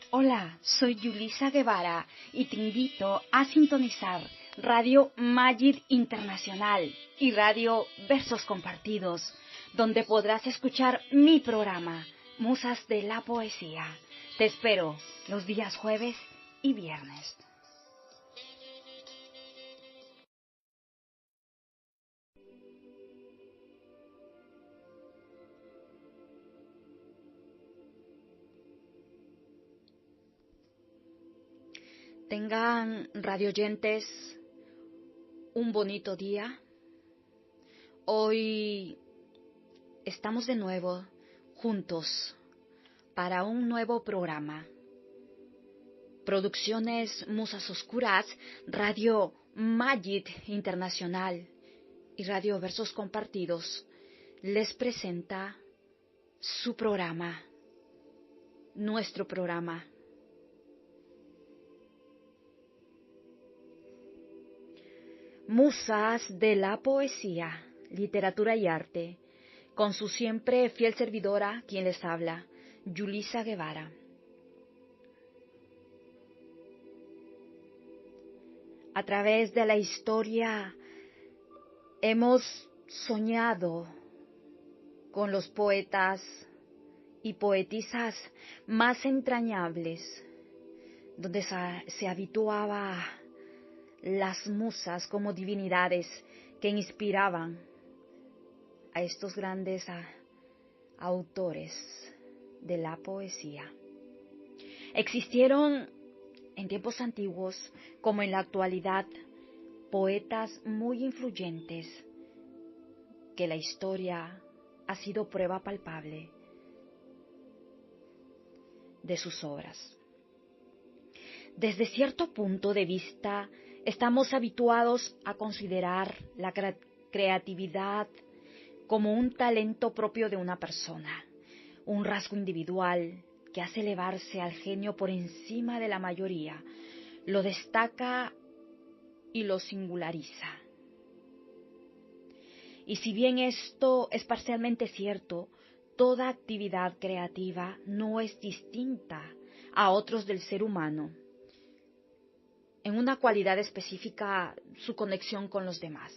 Hola, soy Yulisa Guevara y te invito a sintonizar Radio Majid Internacional y Radio Versos Compartidos, donde podrás escuchar mi programa, Musas de la Poesía. Te espero los días jueves y viernes. Tengan radioyentes un bonito día. Hoy estamos de nuevo juntos para un nuevo programa. Producciones Musas Oscuras, Radio Majid Internacional y Radio Versos Compartidos les presenta su programa, nuestro programa. Musas de la Poesía, Literatura y Arte, con su siempre fiel servidora, quien les habla, Yulisa Guevara. A través de la historia hemos soñado con los poetas y poetisas más entrañables, donde se habituaba las musas como divinidades que inspiraban a estos grandes autores de la poesía. Existieron en tiempos antiguos, como en la actualidad, poetas muy influyentes que la historia ha sido prueba palpable de sus obras. Desde cierto punto de vista, estamos habituados a considerar la creatividad como un talento propio de una persona, un rasgo individual que hace elevarse al genio por encima de la mayoría, lo destaca y lo singulariza. Y si bien esto es parcialmente cierto, toda actividad creativa no es distinta a otros del ser humano en una cualidad específica, su conexión con los demás.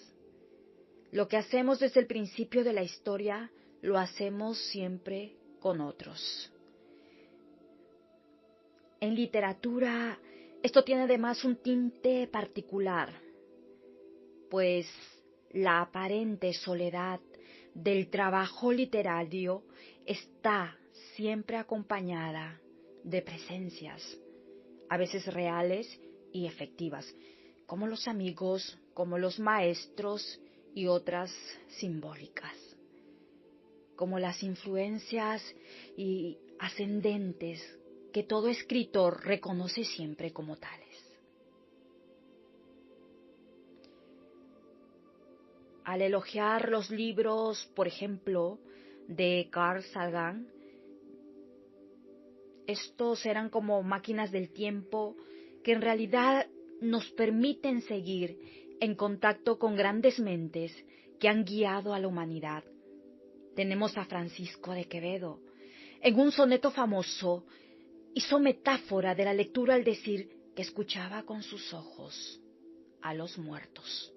Lo que hacemos desde el principio de la historia, lo hacemos siempre con otros. En literatura, esto tiene además un tinte particular, pues la aparente soledad del trabajo literario está siempre acompañada de presencias, a veces reales y efectivas, como los amigos, como los maestros y otras simbólicas, como las influencias y ascendentes que todo escritor reconoce siempre como tales. Al elogiar los libros, por ejemplo, de Carl Sagan, estos eran como máquinas del tiempo que en realidad nos permiten seguir en contacto con grandes mentes que han guiado a la humanidad. Tenemos a Francisco de Quevedo. En un soneto famoso hizo metáfora de la lectura al decir que escuchaba con sus ojos a los muertos.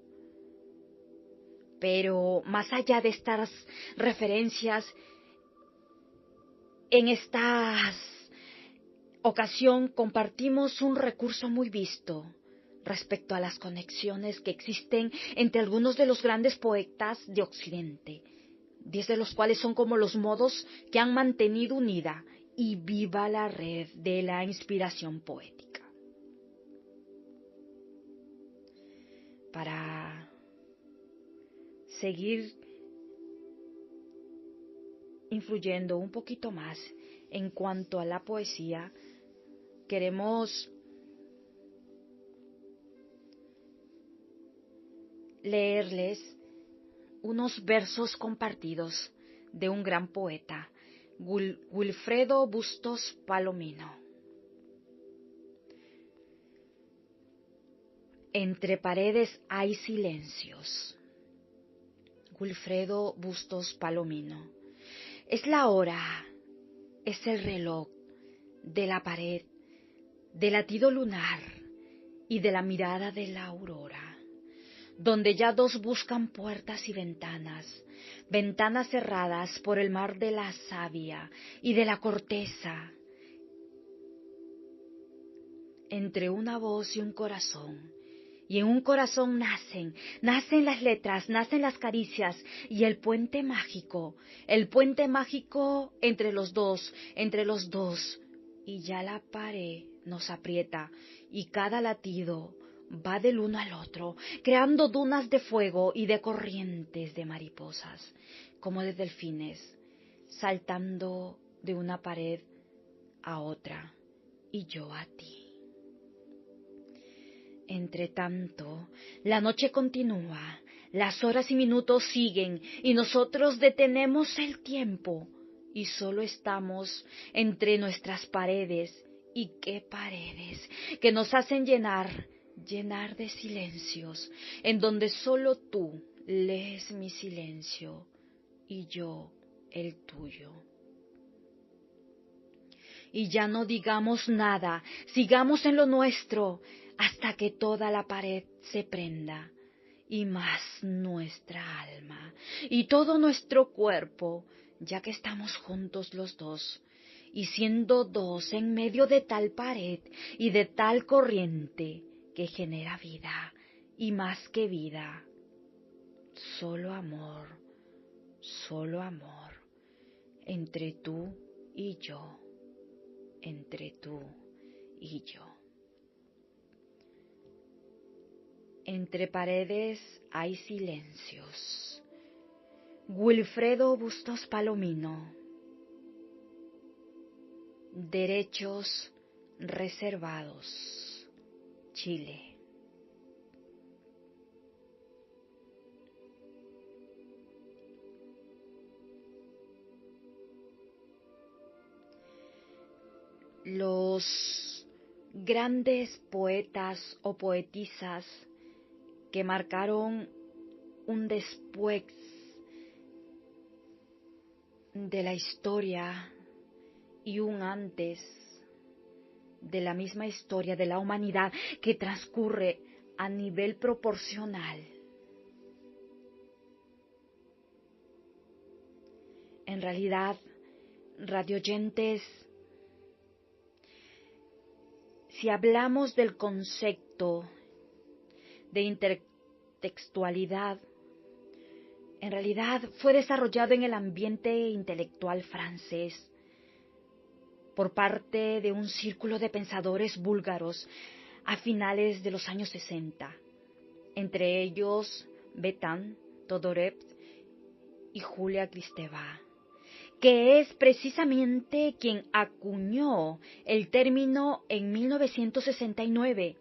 Pero más allá de estas referencias, en esta ocasión compartimos un recurso muy visto respecto a las conexiones que existen entre algunos de los grandes poetas de Occidente, 10 de los cuales son como los modos que han mantenido unida y viva la red de la inspiración poética. Para seguir influyendo un poquito más en cuanto a la poesía, queremos leerles unos versos compartidos de un gran poeta, Wilfredo Bustos Palomino. Entre paredes hay silencios. Wilfredo Bustos Palomino. Es la hora, es el reloj de la pared del latido lunar y de la mirada de la aurora, donde ya dos buscan puertas y ventanas, ventanas cerradas por el mar de la savia y de la corteza, entre una voz y un corazón. Y en un corazón nacen las letras, nacen las caricias y el puente mágico entre los dos, y ya la pared nos aprieta y cada latido va del uno al otro, creando dunas de fuego y de corrientes de mariposas, como de delfines, saltando de una pared a otra y yo a ti. Entre tanto, la noche continúa, las horas y minutos siguen y nosotros detenemos el tiempo y solo estamos entre nuestras paredes. ¿Y qué paredes? Que nos hacen llenar de silencios, en donde solo tú lees mi silencio y yo el tuyo. Y ya no digamos nada, sigamos en lo nuestro, hasta que toda la pared se prenda, y más nuestra alma, y todo nuestro cuerpo, ya que estamos juntos los dos, y siendo dos en medio de tal pared y de tal corriente que genera vida, y más que vida, solo amor, entre tú y yo, entre tú y yo. Entre paredes hay silencios. Wilfredo Bustos Palomino. Derechos reservados. Chile. Los grandes poetas o poetisas que marcaron un después de la historia y un antes de la misma historia de la humanidad que transcurre a nivel proporcional. En realidad, radioyentes, si hablamos del concepto de intertextualidad, en realidad fue desarrollado en el ambiente intelectual francés por parte de un círculo de pensadores búlgaros a finales de los años 60, entre ellos Betan, Todorev y Julia Kristeva, que es precisamente quien acuñó el término en 1969,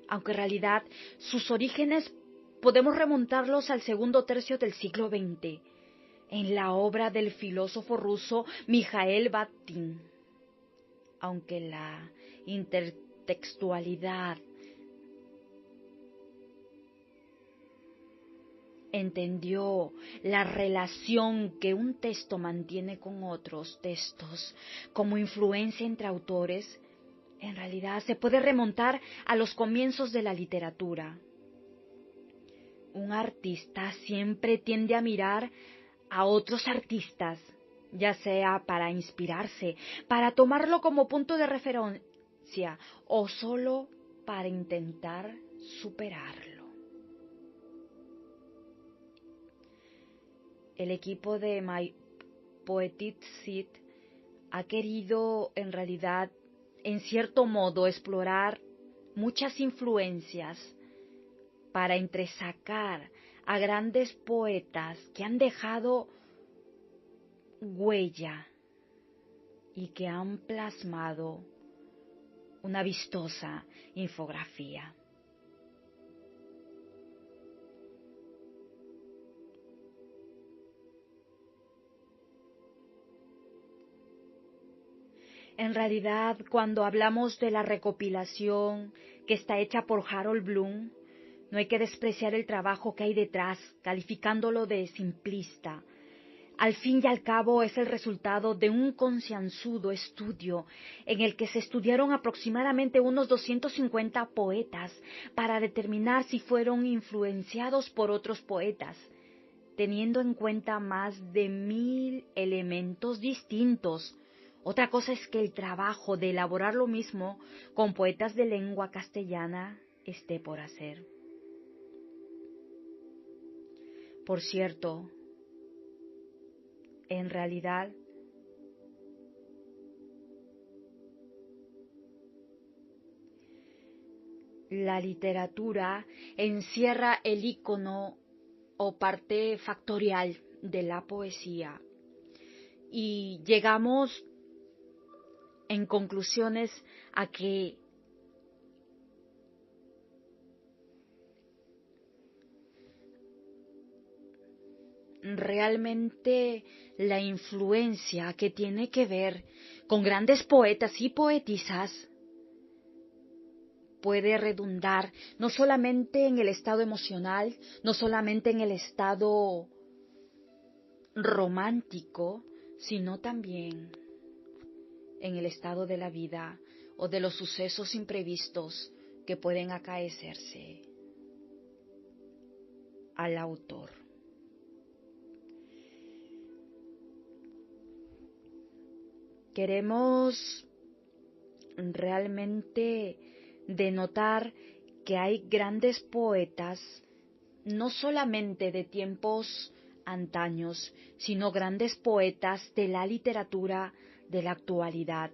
aunque en realidad sus orígenes podemos remontarlos al segundo tercio del siglo XX, en la obra del filósofo ruso Mikhail Bakhtin. Aunque la intertextualidad entendió la relación que un texto mantiene con otros textos como influencia entre autores, en realidad se puede remontar a los comienzos de la literatura. Un artista siempre tiende a mirar a otros artistas, ya sea para inspirarse, para tomarlo como punto de referencia o solo para intentar superarlo. El equipo de My Poetic Seed ha querido en realidad, en cierto modo, explorar muchas influencias para entresacar a grandes poetas que han dejado huella y que han plasmado una vistosa infografía. En realidad, cuando hablamos de la recopilación que está hecha por Harold Bloom, no hay que despreciar el trabajo que hay detrás, calificándolo de simplista. al fin y al cabo es el resultado de un concienzudo estudio en el que se estudiaron aproximadamente unos 250 poetas para determinar si fueron influenciados por otros poetas, teniendo en cuenta más de 1000 elementos distintos. Otra cosa es que el trabajo de elaborar lo mismo con poetas de lengua castellana esté por hacer. Por cierto, en realidad, la literatura encierra el icono o parte factorial de la poesía y llegamos en conclusiones a que realmente la influencia que tiene que ver con grandes poetas y poetisas puede redundar no solamente en el estado emocional, no solamente en el estado romántico, sino también en el estado de la vida o de los sucesos imprevistos que pueden acaecerse al autor. Queremos realmente denotar que hay grandes poetas, no solamente de tiempos antaños, sino grandes poetas de la literatura de la actualidad.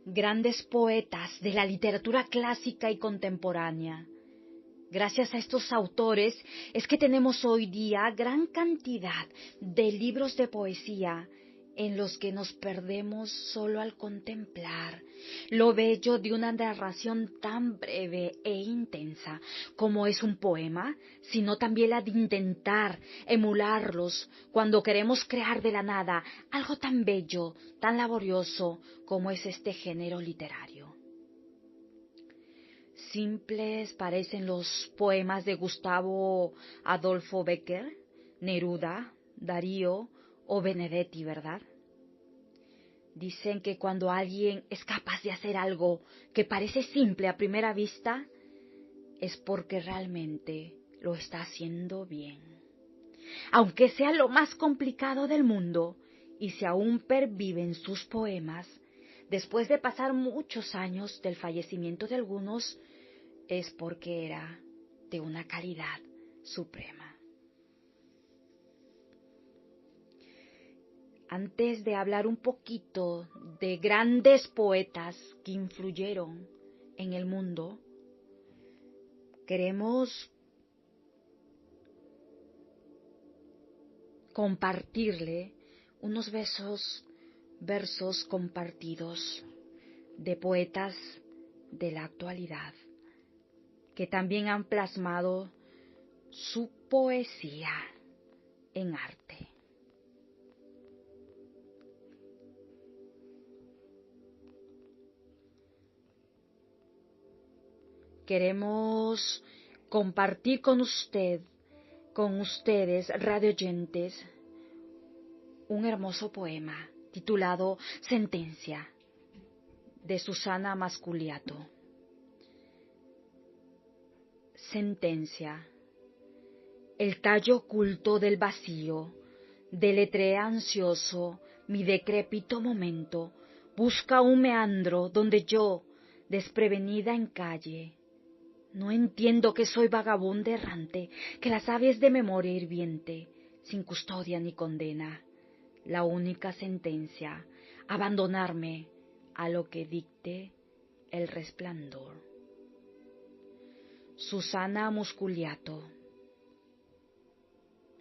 Grandes poetas de la literatura clásica y contemporánea. Gracias a estos autores es que tenemos hoy día gran cantidad de libros de poesía en los que nos perdemos solo al contemplar lo bello de una narración tan breve e intensa como es un poema, sino también la de intentar emularlos cuando queremos crear de la nada algo tan bello, tan laborioso como es este género literario. Simples parecen los poemas de Gustavo Adolfo Bécquer, Neruda, Darío o Benedetti, ¿verdad? Dicen que cuando alguien es capaz de hacer algo que parece simple a primera vista, es porque realmente lo está haciendo bien. Aunque sea lo más complicado del mundo y si aún perviven sus poemas, después de pasar muchos años del fallecimiento de algunos, es porque era de una calidad suprema. Antes de hablar un poquito de grandes poetas que influyeron en el mundo, queremos compartirle unos versos compartidos de poetas de la actualidad que también han plasmado su poesía en arte. Queremos compartir con ustedes, radioyentes, un hermoso poema titulado Sentencia, de Susana Masculiato. Sentencia. El tallo oculto del vacío deletrea ansioso mi decrépito momento, busca un meandro donde yo, desprevenida en calle, no entiendo que soy vagabundo errante, que las aves de memoria hirviente, sin custodia ni condena, la única sentencia, abandonarme a lo que dicte el resplandor. Susana Musculiato.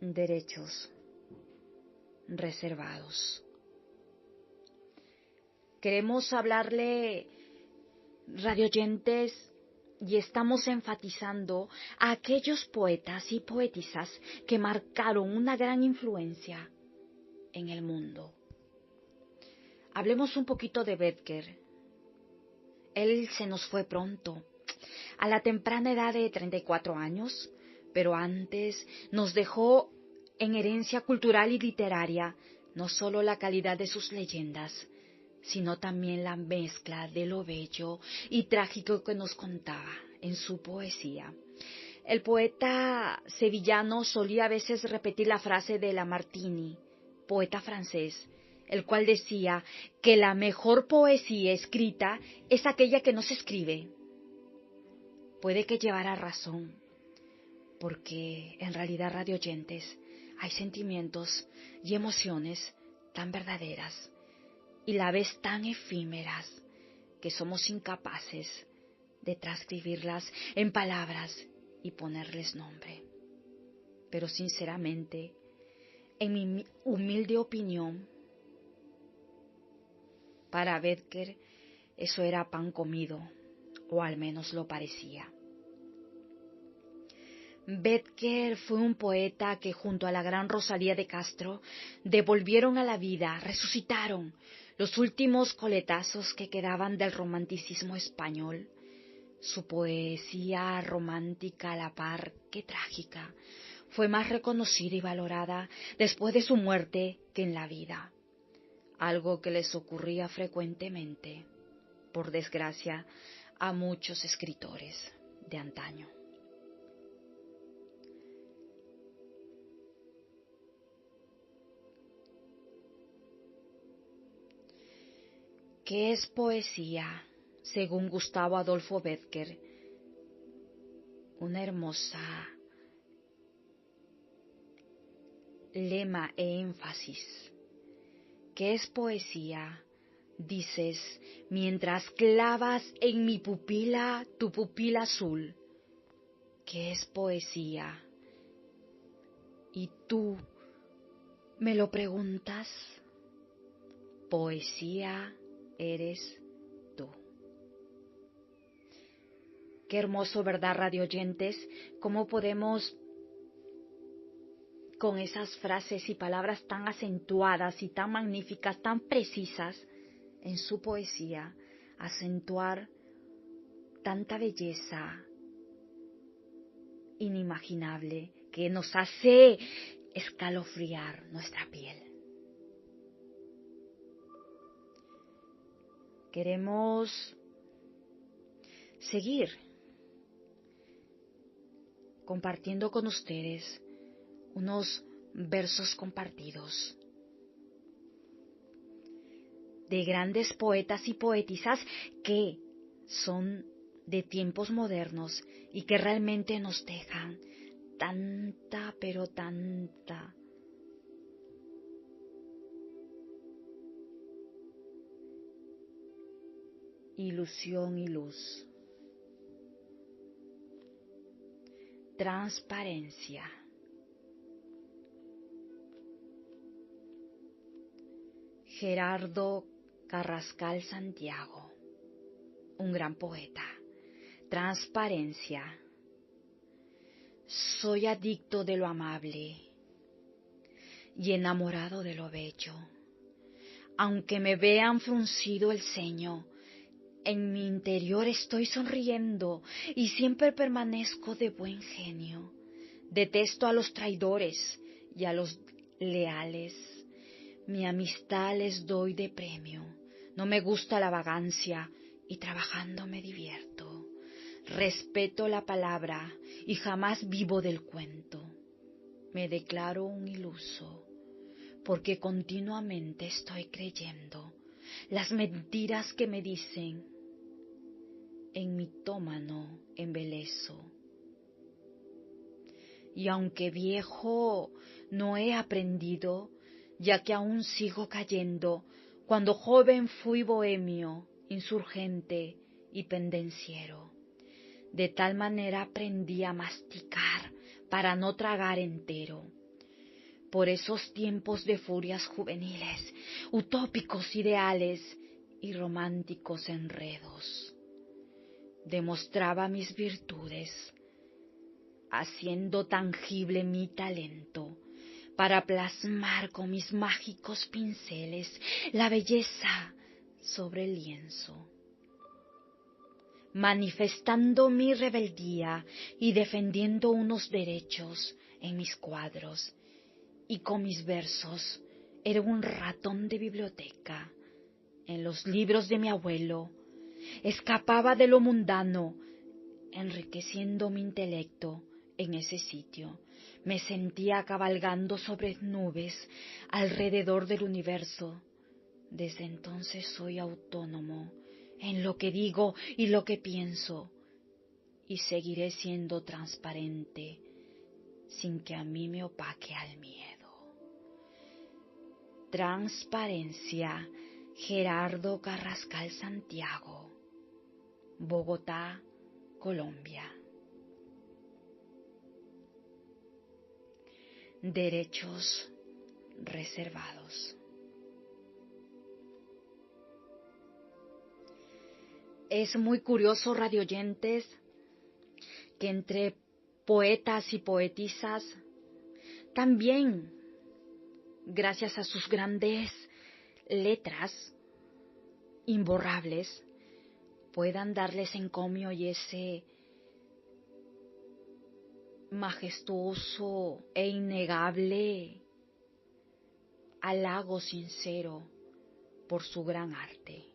Derechos reservados. Queremos hablarle, radioyentes, y estamos enfatizando a aquellos poetas y poetisas que marcaron una gran influencia en el mundo. Hablemos un poquito de Bécquer. Él se nos fue pronto. A la temprana edad de 34 años, pero antes nos dejó en herencia cultural y literaria no solo la calidad de sus leyendas, sino también la mezcla de lo bello y trágico que nos contaba en su poesía. El poeta sevillano solía a veces repetir la frase de Lamartine, poeta francés, el cual decía que la mejor poesía escrita es aquella que no se escribe. Puede que llevara razón, porque en realidad, radioyentes, hay sentimientos y emociones tan verdaderas y la vez tan efímeras que somos incapaces de transcribirlas en palabras y ponerles nombre. Pero sinceramente, en mi humilde opinión, para Bécquer eso era pan comido, o al menos lo parecía. Bécquer fue un poeta que junto a la gran Rosalía de Castro devolvieron a la vida, resucitaron los últimos coletazos que quedaban del romanticismo español. Su poesía romántica a la par que trágica fue más reconocida y valorada después de su muerte que en la vida, algo que les ocurría frecuentemente, por desgracia, a muchos escritores de antaño. ¿Qué es poesía? Según Gustavo Adolfo Bécquer, una hermosa lema e énfasis. ¿Qué es poesía? Dices, mientras clavas en mi pupila tu pupila azul. ¿Qué es poesía? ¿Y tú me lo preguntas? Poesía eres tú. Qué hermoso, ¿verdad, radioyentes? ¿Cómo podemos, con esas frases y palabras tan acentuadas y tan magníficas, tan precisas en su poesía, acentuar tanta belleza inimaginable que nos hace escalofriar nuestra piel? Queremos seguir compartiendo con ustedes unos versos compartidos de grandes poetas y poetisas que son de tiempos modernos y que realmente nos dejan tanta, pero tanta ilusión y luz. Transparencia. Gerardo Carrascal Santiago, un gran poeta. Transparencia. Soy adicto de lo amable y enamorado de lo bello. Aunque me vean fruncido el ceño, en mi interior estoy sonriendo y siempre permanezco de buen genio. Detesto a los traidores y a los leales. Mi amistad les doy de premio. No me gusta la vagancia y trabajando me divierto. Respeto la palabra y jamás vivo del cuento. Me declaro un iluso porque continuamente estoy creyendo las mentiras que me dicen. En mitómano embelezo. Y aunque viejo no he aprendido, ya que aún sigo cayendo, cuando joven fui bohemio, insurgente y pendenciero. De tal manera aprendí a masticar para no tragar entero. Por esos tiempos de furias juveniles, utópicos ideales y románticos enredos, demostraba mis virtudes, haciendo tangible mi talento para plasmar con mis mágicos pinceles la belleza sobre el lienzo. manifestando mi rebeldía y defendiendo unos derechos en mis cuadros y con mis versos. Era un ratón de biblioteca en los libros de mi abuelo. Escapaba de lo mundano, enriqueciendo mi intelecto en ese sitio. Me sentía cabalgando sobre nubes alrededor del universo. Desde entonces soy autónomo en lo que digo y lo que pienso, y seguiré siendo transparente sin que a mí me opaque al miedo. Transparencia, Gerardo Carrascal Santiago, Bogotá, Colombia. Derechos reservados. Es muy curioso, radioyentes, que entre poetas y poetisas, también, gracias a sus grandes letras imborrables, puedan darles encomio y ese majestuoso e innegable halago sincero por su gran arte.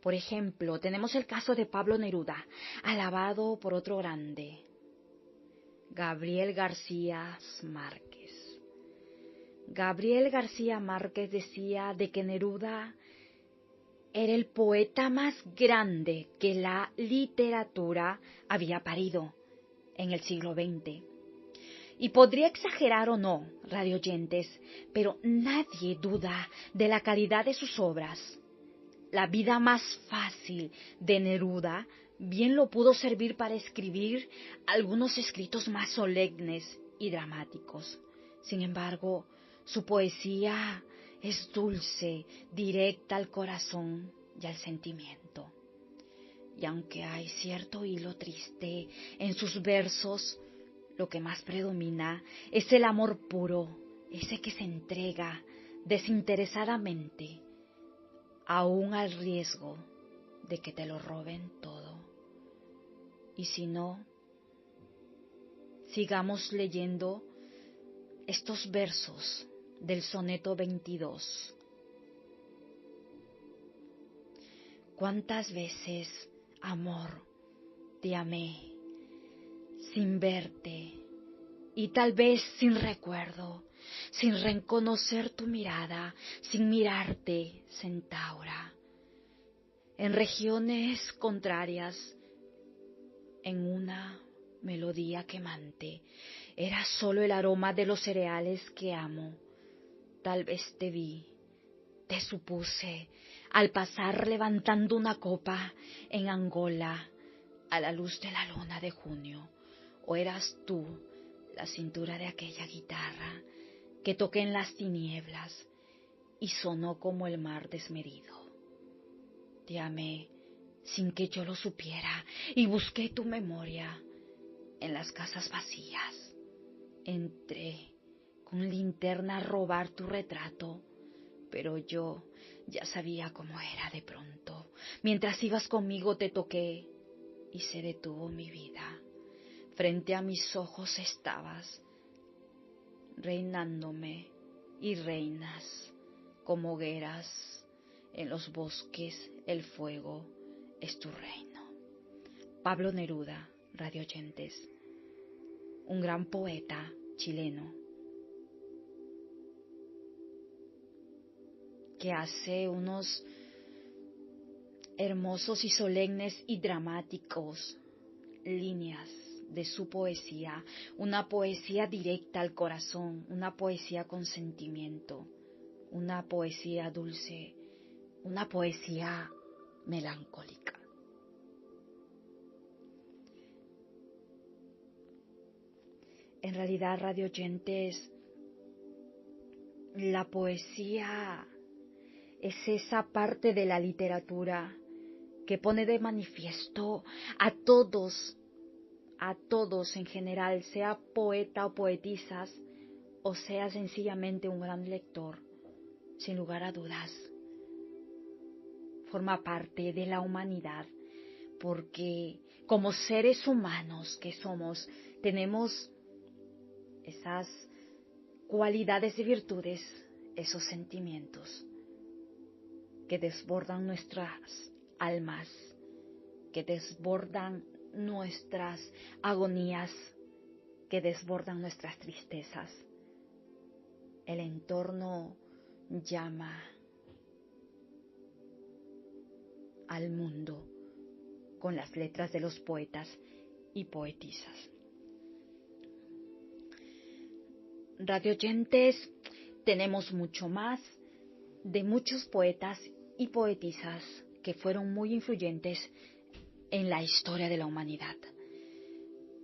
Por ejemplo, tenemos el caso de Pablo Neruda, alabado por otro grande, Gabriel García Márquez. Gabriel García Márquez decía de que Neruda era el poeta más grande que la literatura había parido en el siglo XX. Y podría exagerar o no, radioyentes, pero nadie duda de la calidad de sus obras. La vida más fácil de Neruda bien lo pudo servir para escribir algunos escritos más solemnes y dramáticos. Sin embargo, su poesía es dulce, directa al corazón y al sentimiento. Y aunque hay cierto hilo triste en sus versos, lo que más predomina es el amor puro, ese que se entrega desinteresadamente, aún al riesgo de que te lo roben todo. Y si no, sigamos leyendo estos versos del soneto 22. ¿Cuántas veces, amor, te amé sin verte y tal vez sin recuerdo, sin reconocer tu mirada, sin mirarte, centaura, en regiones contrarias, en una melodía quemante, era solo el aroma de los cereales que amo. Tal vez te vi, te supuse, al pasar levantando una copa en Angola, a la luz de la luna de junio, o eras tú la cintura de aquella guitarra que toqué en las tinieblas y sonó como el mar desmedido. Te amé sin que yo lo supiera y busqué tu memoria en las casas vacías. Entré con linterna a robar tu retrato, pero yo ya sabía cómo era de pronto. Mientras ibas conmigo te toqué y se detuvo mi vida. Frente a mis ojos estabas, reinándome y reinas como hogueras en los bosques, el fuego es tu reino. Pablo Neruda, radioyentes, un gran poeta chileno que hace unos hermosos y solemnes y dramáticos líneas de su poesía, una poesía directa al corazón, una poesía con sentimiento, una poesía dulce, una poesía melancólica. En realidad, radioyentes, la poesía es esa parte de la literatura que pone de manifiesto a todos en general, sea poeta o poetisas, o sea sencillamente un gran lector, sin lugar a dudas. Forma parte de la humanidad, porque como seres humanos que somos, tenemos esas cualidades y virtudes, esos sentimientos que desbordan nuestras almas, que desbordan nuestras agonías, que desbordan nuestras tristezas. El entorno llama al mundo con las letras de los poetas y poetisas. Radioyentes, tenemos mucho más de muchos poetas y poetisas que fueron muy influyentes en la historia de la humanidad.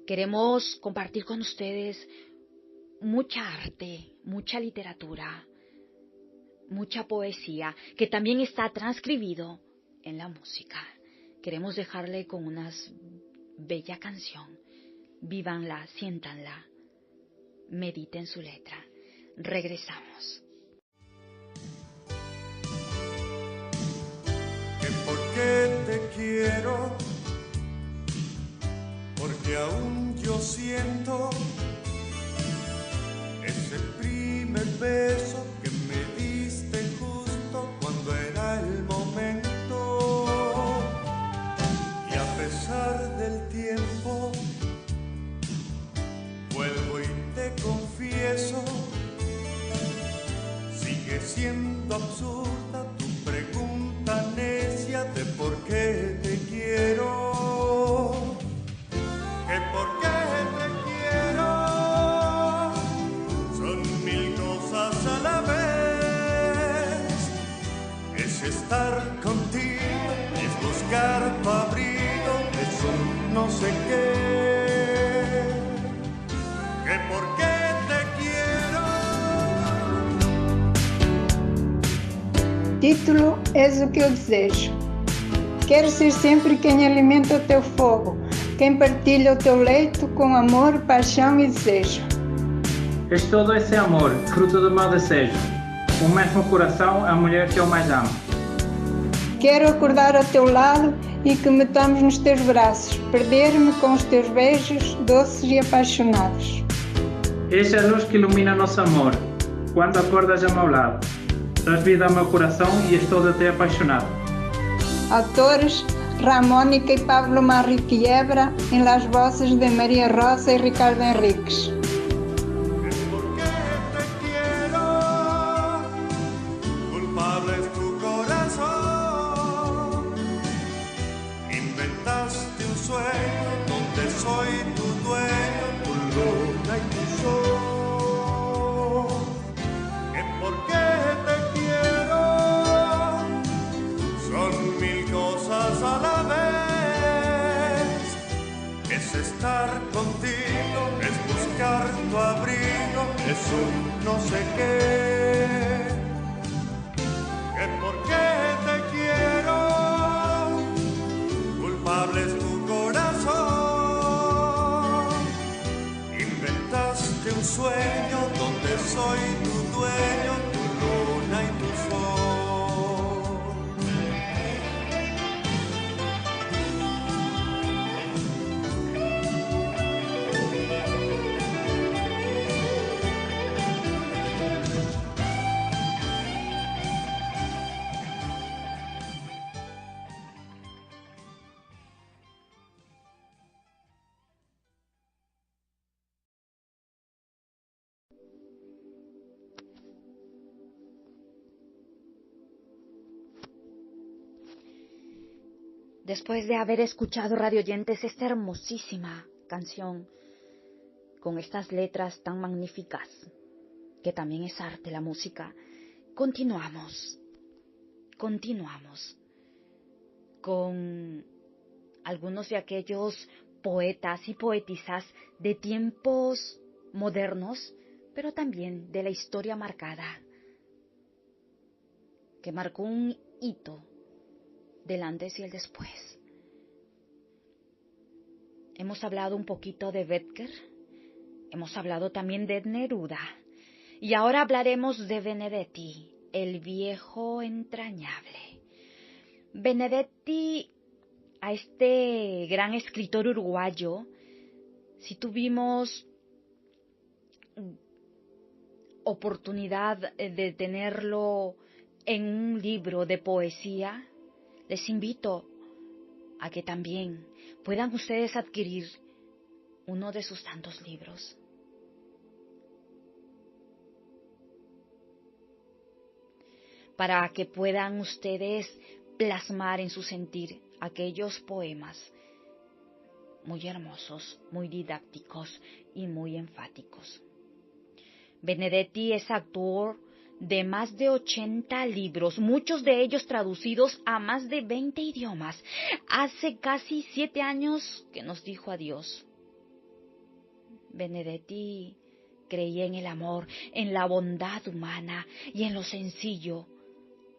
Queremos compartir con ustedes mucha arte, mucha literatura, mucha poesía, que también está transcribido en la música. Queremos dejarle con una bella canción. Vívanla, siéntanla, mediten su letra. Regresamos. Que porque te quiero, porque aún yo siento ese primer beso que me diste justo cuando era el momento. Y a pesar del tiempo, vuelvo y te confieso, sigue siendo absurda tu pregunta necia de por qué te quiero. Que por qué te quiero son mil cosas a la vez. Es estar contigo, es buscar tu abrigo, es un no sé qué. Que por qué te quiero. Título: És o que eu desejo. Quero ser sempre quem alimenta o teu fogo, quem partilha o teu leito com amor, paixão e desejo. És todo esse amor, fruto do meu desejo. O mesmo coração, a mulher que eu mais amo. Quero acordar ao teu lado e que me tomes nos teus braços, perder-me com os teus beijos doces e apaixonados. És a luz que ilumina nosso amor. Quando acordas ao meu lado, dás vida ao meu coração e estou de te apaixonado. Autores: Ramónica y Pablo Marriquiebra, en las voces de María Rosa y Ricardo Enríquez. ¿Por qué te quiero? Culpable es tu corazón. Inventaste un sueño donde soy tu dueño, tu luna y tu sol. ¿Que por qué te quiero? Son mil cosas a la vez. Es estar contigo, es buscar tu abrigo, es un no sé qué. Que por qué te quiero, culpable es tu corazón. Inventaste un sueño donde soy tu dueño, tu luna y tu sol. Después de haber escuchado, radioyentes, esta hermosísima canción con estas letras tan magníficas, que también es arte la música, continuamos con algunos de aquellos poetas y poetisas de tiempos modernos, pero también de la historia marcada, que marcó un hito del antes y el después. Hemos hablado un poquito de Bécquer, hemos hablado también de Neruda, y ahora hablaremos de Benedetti, el viejo entrañable. Benedetti a este gran escritor uruguayo, si tuvimos oportunidad de tenerlo en un libro de poesía, les invito a que también puedan ustedes adquirir uno de sus tantos libros. Para que puedan ustedes plasmar en su sentir aquellos poemas muy hermosos, muy didácticos y muy enfáticos. Benedetti es autor de más de 80 libros, muchos de ellos traducidos a más de 20 idiomas. Hace casi 7 años que nos dijo adiós. Benedetti creía en el amor, en la bondad humana y en lo sencillo,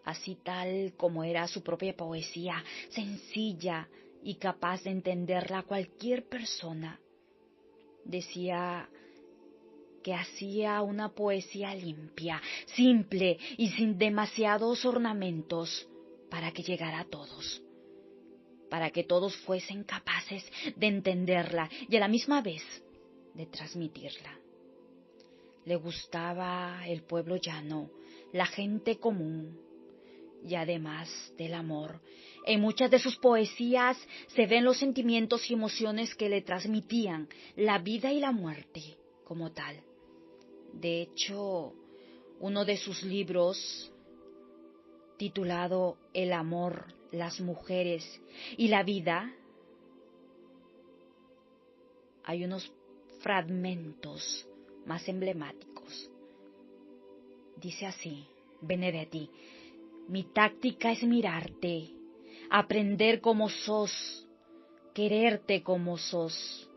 así tal como era su propia poesía, sencilla y capaz de entenderla cualquier persona. Decía que hacía una poesía limpia, simple y sin demasiados ornamentos para que llegara a todos, para que todos fuesen capaces de entenderla y a la misma vez de transmitirla. Le gustaba el pueblo llano, la gente común y además del amor. En muchas de sus poesías se ven los sentimientos y emociones que le transmitían la vida y la muerte como tal. De hecho, uno de sus libros, titulado El amor, las mujeres y la vida, hay unos fragmentos más emblemáticos. Dice así, Benedetti: mi táctica es mirarte, aprender como sos, quererte como sos.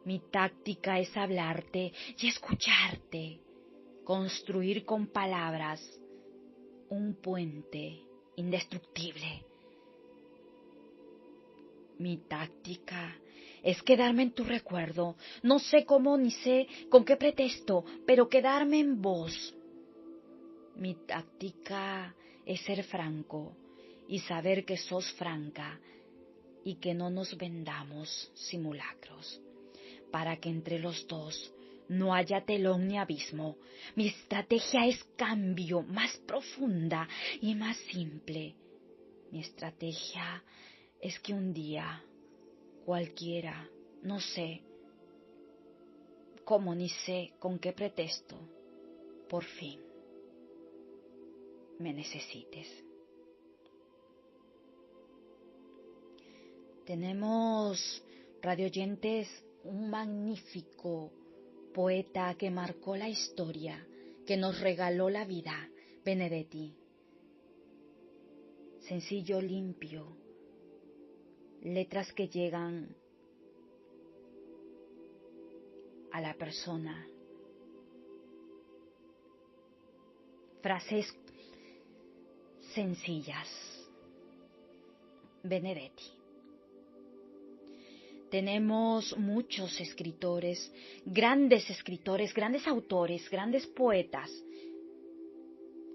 Mi táctica es hablarte y escucharte, construir con palabras un puente indestructible. Mi táctica es quedarme en tu recuerdo, no sé cómo ni sé con qué pretexto, pero quedarme en vos. Mi táctica es ser franco y saber que sos franca y que no nos vendamos simulacros, para que entre los dos no haya telón ni abismo. Mi estrategia es cambio, más profunda y más simple. Mi estrategia es que un día cualquiera, no sé cómo ni sé con qué pretexto, por fin me necesites. Tenemos, radioyentes, un magnífico poeta que marcó la historia, que nos regaló la vida, Benedetti. Sencillo, limpio, letras que llegan a la persona, frases sencillas. Benedetti. Tenemos muchos escritores, grandes autores, grandes poetas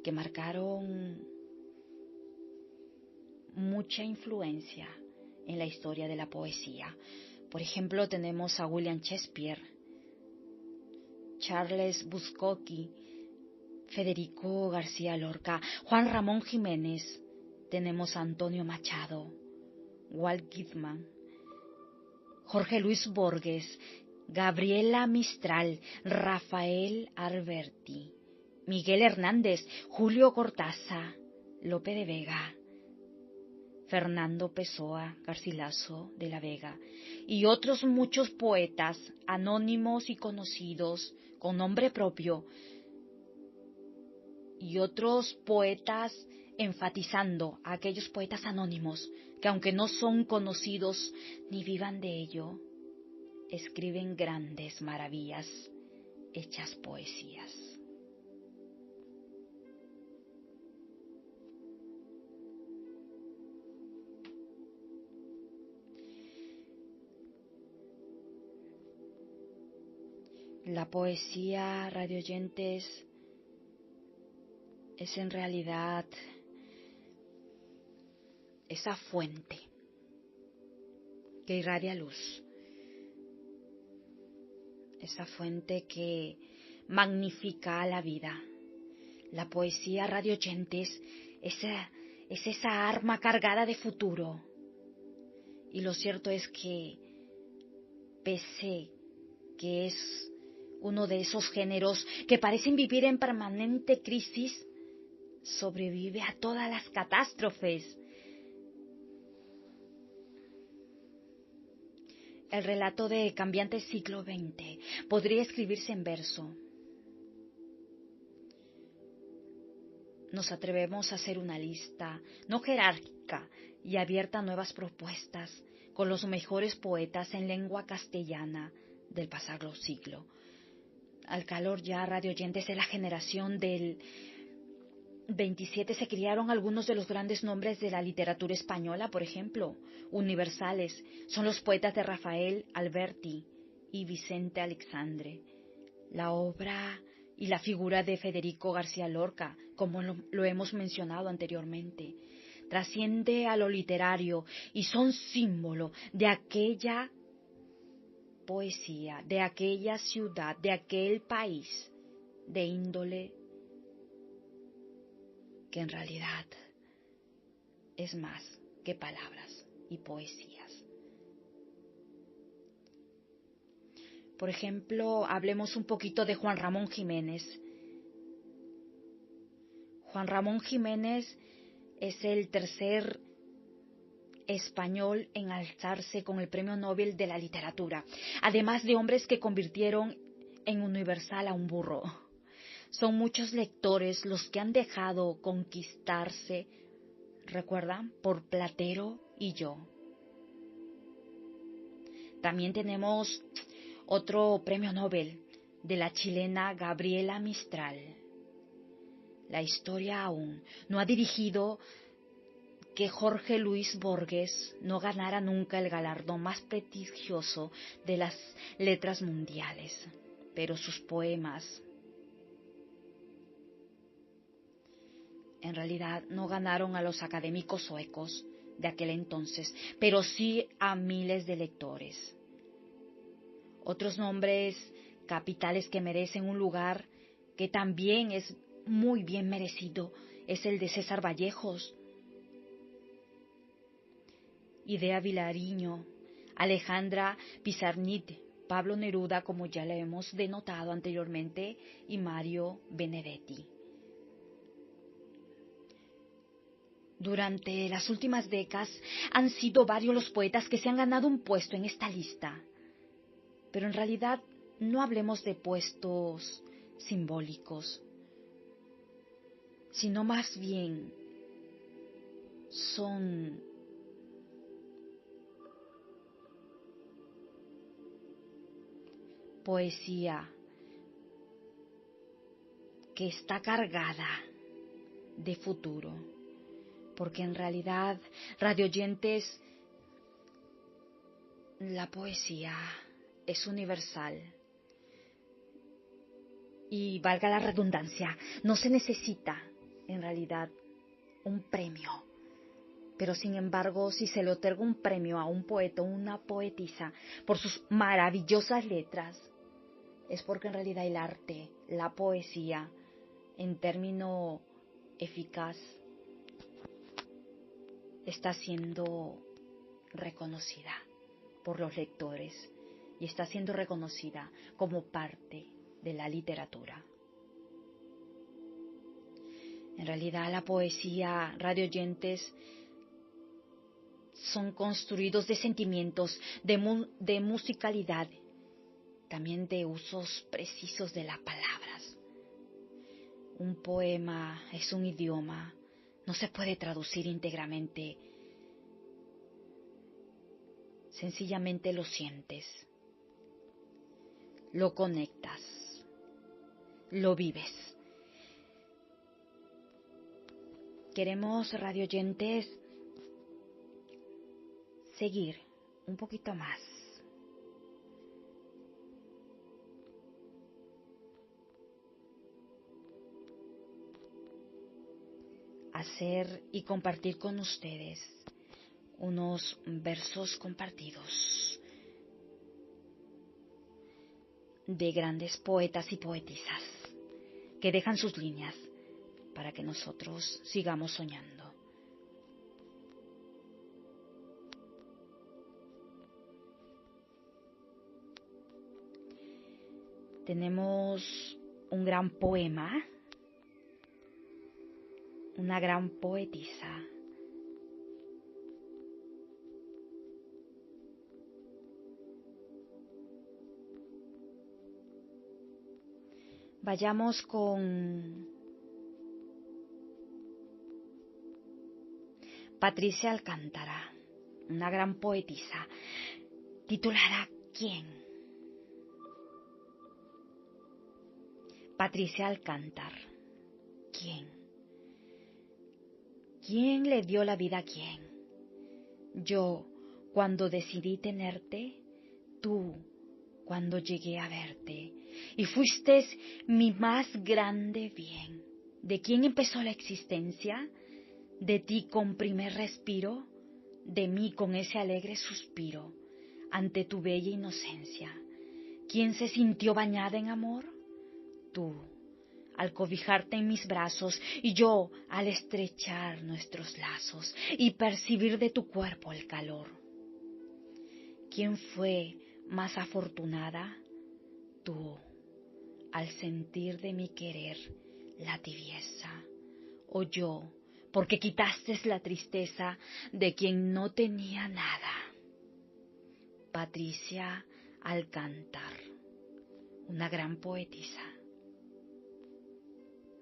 que marcaron mucha influencia en la historia de la poesía. Por ejemplo, tenemos a William Shakespeare, Charles Bukowski, Federico García Lorca, Juan Ramón Jiménez, tenemos a Antonio Machado, Walt Whitman, Jorge Luis Borges, Gabriela Mistral, Rafael Alberti, Miguel Hernández, Julio Cortázar, Lope de Vega, Fernando Pessoa, Garcilaso de la Vega y otros muchos poetas anónimos y conocidos con nombre propio, y otros poetas enfatizando a aquellos poetas anónimos que, aunque no son conocidos ni vivan de ello, escriben grandes maravillas hechas poesías. La poesía, radioyentes, es en realidad esa fuente que irradia luz, esa fuente que magnifica la vida. La poesía, radio oyentes, es esa arma cargada de futuro. Y lo cierto es que, pese que es uno de esos géneros que parecen vivir en permanente crisis, sobrevive a todas las catástrofes. El relato de cambiante siglo XX podría escribirse en verso. Nos atrevemos a hacer una lista, no jerárquica y abierta a nuevas propuestas, con los mejores poetas en lengua castellana del pasado siglo. Al calor ya, radio oyentes, de la generación del 27 se criaron algunos de los grandes nombres de la literatura española, por ejemplo, universales. Son los poetas de Rafael Alberti y Vicente Alexandre. La obra y la figura de Federico García Lorca, como lo hemos mencionado anteriormente, trasciende a lo literario y son símbolo de aquella poesía, de aquella ciudad, de aquel país de índole que en realidad es más que palabras y poesías. Por ejemplo, hablemos un poquito de Juan Ramón Jiménez. Juan Ramón Jiménez es el tercer español en alzarse con el Premio Nobel de la Literatura, además de hombres que convirtieron en universal a un burro. Son muchos lectores los que han dejado conquistarse, ¿recuerdan?, por Platero y yo. También tenemos otro premio Nobel de la chilena Gabriela Mistral. La historia aún no ha dirigido que Jorge Luis Borges no ganara nunca el galardón más prestigioso de las letras mundiales, pero sus poemas en realidad no ganaron a los académicos suecos de aquel entonces, pero sí a miles de lectores. Otros nombres capitales que merecen un lugar que también es muy bien merecido es el de César Vallejos, Idea Vilariño, Alejandra Pizarnik, Pablo Neruda, como ya le hemos denotado anteriormente, y Mario Benedetti. Durante las últimas décadas han sido varios los poetas que se han ganado un puesto en esta lista, pero en realidad no hablemos de puestos simbólicos, sino más bien son poesía que está cargada de futuro, porque en realidad, radioyentes, la poesía es universal y, valga la redundancia, no se necesita en realidad un premio, pero sin embargo, si se le otorga un premio a un poeta o una poetisa por sus maravillosas letras, es porque en realidad el arte, la poesía, en término eficaz, está siendo reconocida por los lectores y está siendo reconocida como parte de la literatura. En realidad la poesía, radioyentes, son construidos de sentimientos, de musicalidad, también de usos precisos de las palabras. Un poema es un idioma, no se puede traducir íntegramente. Sencillamente lo sientes, lo conectas, lo vives. Queremos, radioyentes, seguir un poquito más. Hacer y compartir con ustedes unos versos compartidos de grandes poetas y poetisas que dejan sus líneas para que nosotros sigamos soñando. Tenemos un gran poema, una gran poetisa. Vayamos con Patricia Alcántara, una gran poetisa, titulada ¿Quién? Patricia Alcántar, ¿quién? ¿Quién le dio la vida a quién? Yo, cuando decidí tenerte, tú, cuando llegué a verte, y fuiste mi más grande bien. ¿De quién empezó la existencia? De ti con primer respiro, de mí con ese alegre suspiro, ante tu bella inocencia. ¿Quién se sintió bañada en amor? Tú, al cobijarte en mis brazos, y yo al estrechar nuestros lazos y percibir de tu cuerpo el calor. ¿Quién fue más afortunada? Tú, al sentir de mi querer la tibieza, o yo, porque quitaste la tristeza de quien no tenía nada. Patricia Alcántar, una gran poetisa.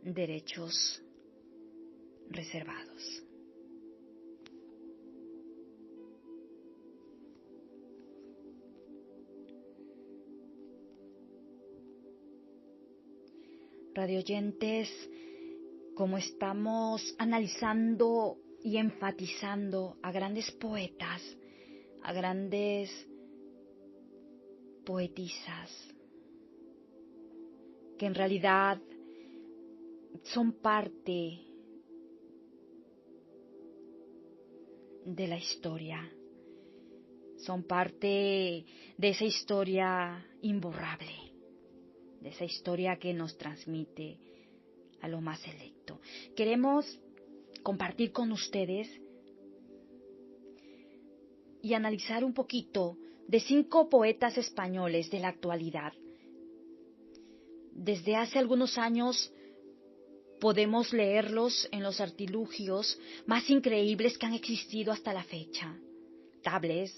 Derechos reservados. Radioyentes, como estamos analizando y enfatizando a grandes poetas, a grandes poetisas, que en realidad son parte de la historia, son parte de esa historia imborrable, de esa historia que nos transmite a lo más selecto. Queremos compartir con ustedes y analizar un poquito de 5 poetas españoles de la actualidad. Desde hace algunos años podemos leerlos en los artilugios más increíbles que han existido hasta la fecha. Tablets,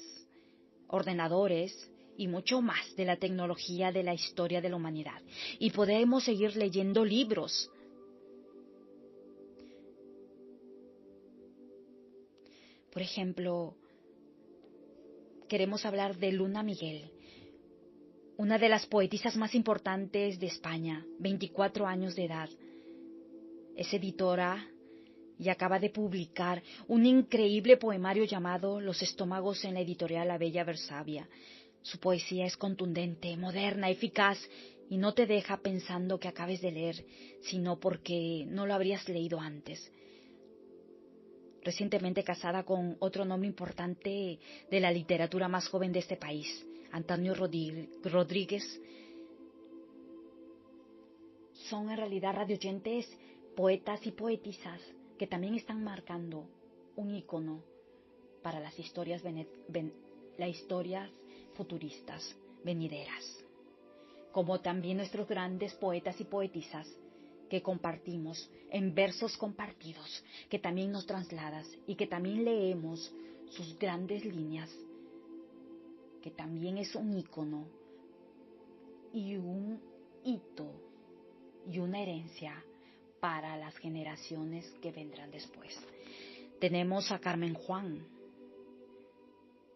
ordenadores y mucho más de la tecnología de la historia de la humanidad. Y podemos seguir leyendo libros. Por ejemplo, queremos hablar de Luna Miguel, una de las poetisas más importantes de España, 24 años de edad. Es editora y acaba de publicar un increíble poemario llamado Los estómagos en la editorial La Bella Versavia. Su poesía es contundente, moderna, eficaz y no te deja pensando que acabes de leer, sino porque no lo habrías leído antes. Recientemente casada con otro nombre importante de la literatura más joven de este país, Antonio Rodríguez. Son en realidad radioyentes, poetas y poetisas que también están marcando un icono para las historias futuristas venideras, como también nuestros grandes poetas y poetisas que compartimos en versos compartidos, que también nos trasladas y que también leemos sus grandes líneas, que también es un icono y un hito y una herencia para las generaciones que vendrán después. Tenemos a Carmen Juan.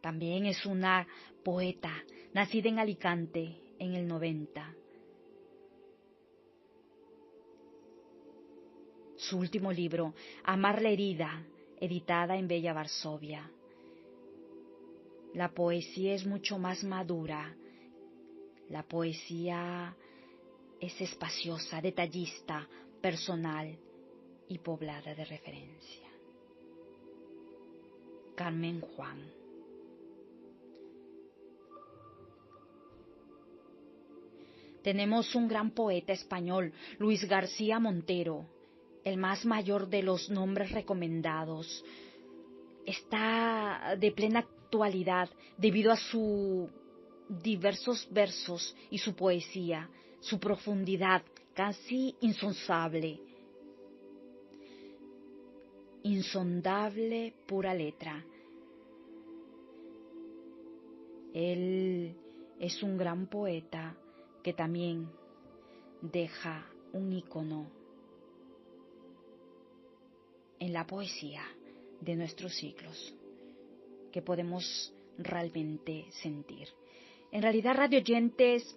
También es una poeta, nacida en Alicante en el 90. Su último libro, Amar la herida, editada en Bella Varsovia. La poesía es mucho más madura. La poesía es espaciosa, detallista, personal y poblada de referencia. Carmen Juan. Tenemos un gran poeta español, Luis García Montero, el más mayor de los nombres recomendados. Está de plena actualidad debido a sus diversos versos y su poesía, su profundidad casi insondable pura letra. Él es un gran poeta que también deja un icono en la poesía de nuestros siglos que podemos realmente sentir. En realidad, radio oyentes,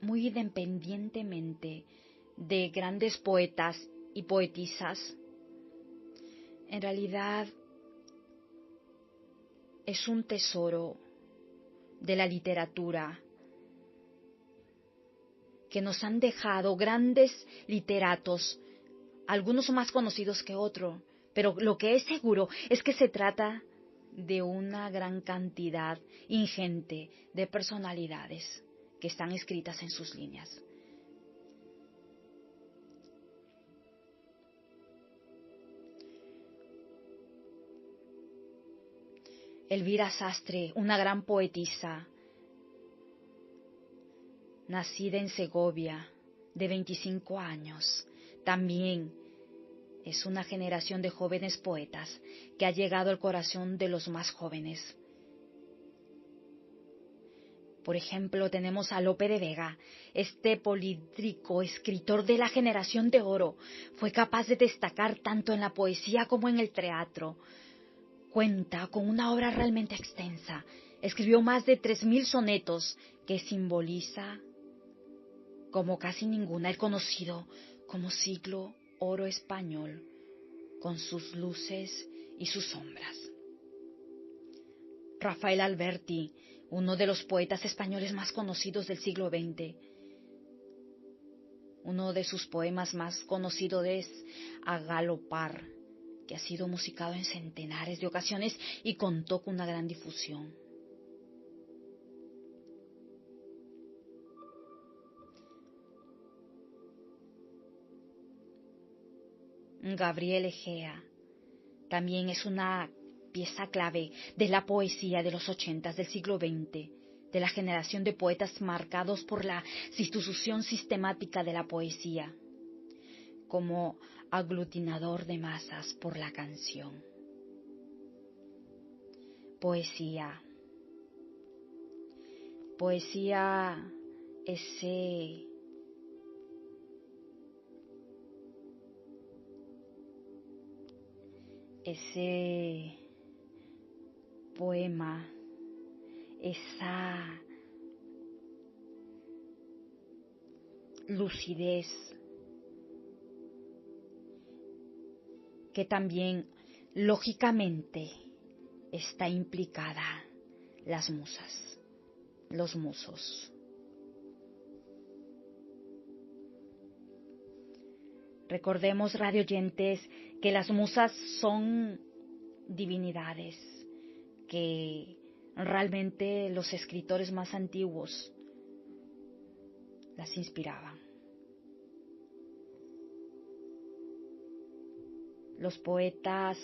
muy independientemente de grandes poetas y poetisas, en realidad es un tesoro de la literatura que nos han dejado grandes literatos, algunos más conocidos que otros, pero lo que es seguro es que se trata de una gran cantidad ingente de personalidades que están escritas en sus líneas. Elvira Sastre, una gran poetisa, nacida en Segovia, de 25 años, también es una generación de jóvenes poetas que ha llegado al corazón de los más jóvenes. Por ejemplo, tenemos a Lope de Vega, este polídrico escritor de la generación de oro. Fue capaz de destacar tanto en la poesía como en el teatro. Cuenta con una obra realmente extensa. Escribió más de 3000 sonetos que simboliza como casi ninguna el conocido como siglo oro español, con sus luces y sus sombras. Rafael Alberti, uno de los poetas españoles más conocidos del siglo XX. Uno de sus poemas más conocidos es A Galopar, que ha sido musicado en centenares de ocasiones y contó con una gran difusión. Gabriel Egea también es una pieza clave de la poesía de los 80 del siglo XX, de la generación de poetas marcados por la sustitución sistemática de la poesía, como aglutinador de masas por la canción. Poesía, ese poema, esa lucidez que también lógicamente está implicada las musas, los musos. Recordemos, radio oyentes, que las musas son divinidades que realmente los escritores más antiguos las inspiraban. Los poetas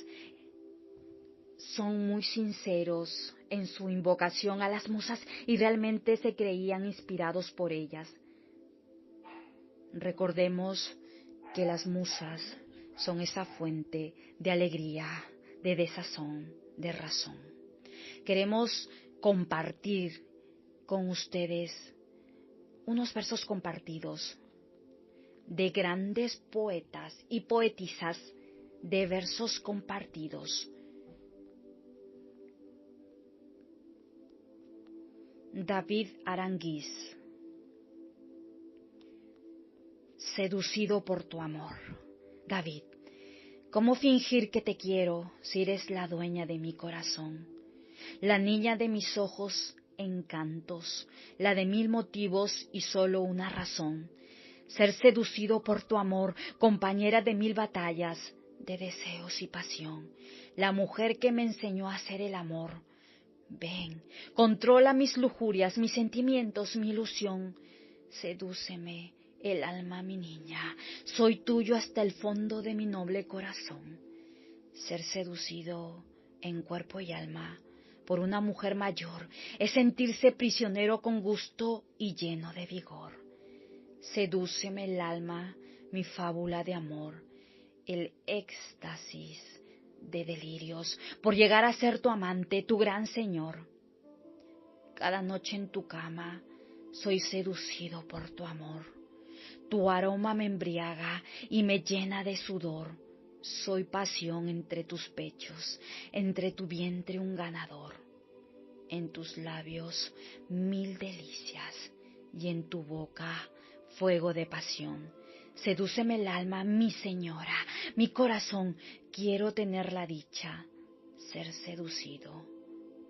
son muy sinceros en su invocación a las musas y realmente se creían inspirados por ellas. Recordemos que las musas son esa fuente de alegría, de desazón, de razón. Queremos compartir con ustedes unos versos compartidos de grandes poetas y poetisas, de versos compartidos. David Aranguiz. Seducido por tu amor. David, ¿cómo fingir que te quiero si eres la dueña de mi corazón? La niña de mis ojos, encantos, la de 1000 motivos y solo una razón. Ser seducido por tu amor, compañera de 1000 batallas, de deseos y pasión, la mujer que me enseñó a hacer el amor. Ven, controla mis lujurias, mis sentimientos, mi ilusión. Sedúceme el alma, mi niña. Soy tuyo hasta el fondo de mi noble corazón. Ser seducido en cuerpo y alma por una mujer mayor es sentirse prisionero con gusto y lleno de vigor. Sedúceme el alma, mi fábula de amor, el éxtasis de delirios por llegar a ser tu amante, tu gran señor. Cada noche en tu cama soy seducido por tu amor. Tu aroma me embriaga y me llena de sudor. Soy pasión entre tus pechos, entre tu vientre un ganador. En tus labios 1000 delicias y en tu boca fuego de pasión. Sedúceme el alma, mi señora, mi corazón. Quiero tener la dicha, ser seducido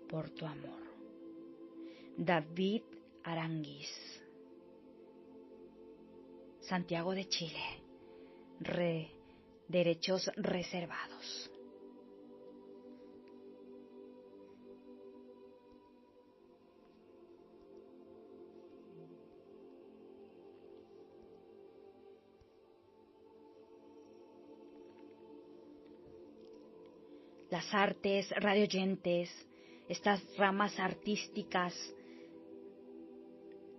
por tu amor. David Aranguiz, Santiago de Chile, derechos reservados. Las artes, radioyentes, estas ramas artísticas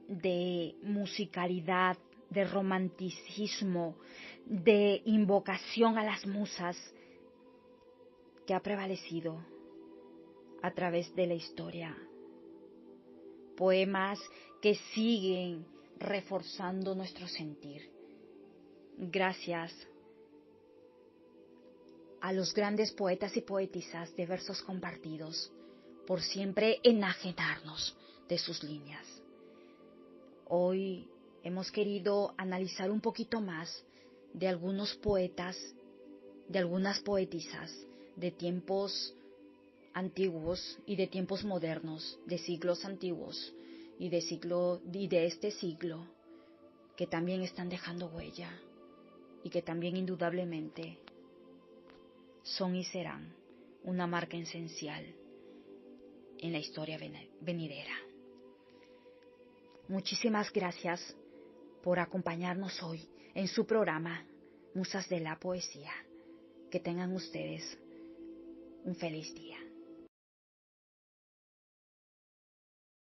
de musicalidad, de romanticismo, de invocación a las musas que ha prevalecido a través de la historia. Poemas que siguen reforzando nuestro sentir. Gracias a los grandes poetas y poetisas de versos compartidos por siempre enajenarnos de sus líneas. Hoy hemos querido analizar un poquito más de algunos poetas, de algunas poetisas de tiempos antiguos y de tiempos modernos, de siglos antiguos y de este siglo, que también están dejando huella y que también indudablemente son y serán una marca esencial en la historia venidera. Muchísimas gracias por acompañarnos hoy en su programa Musas de la Poesía. Que tengan ustedes un feliz día.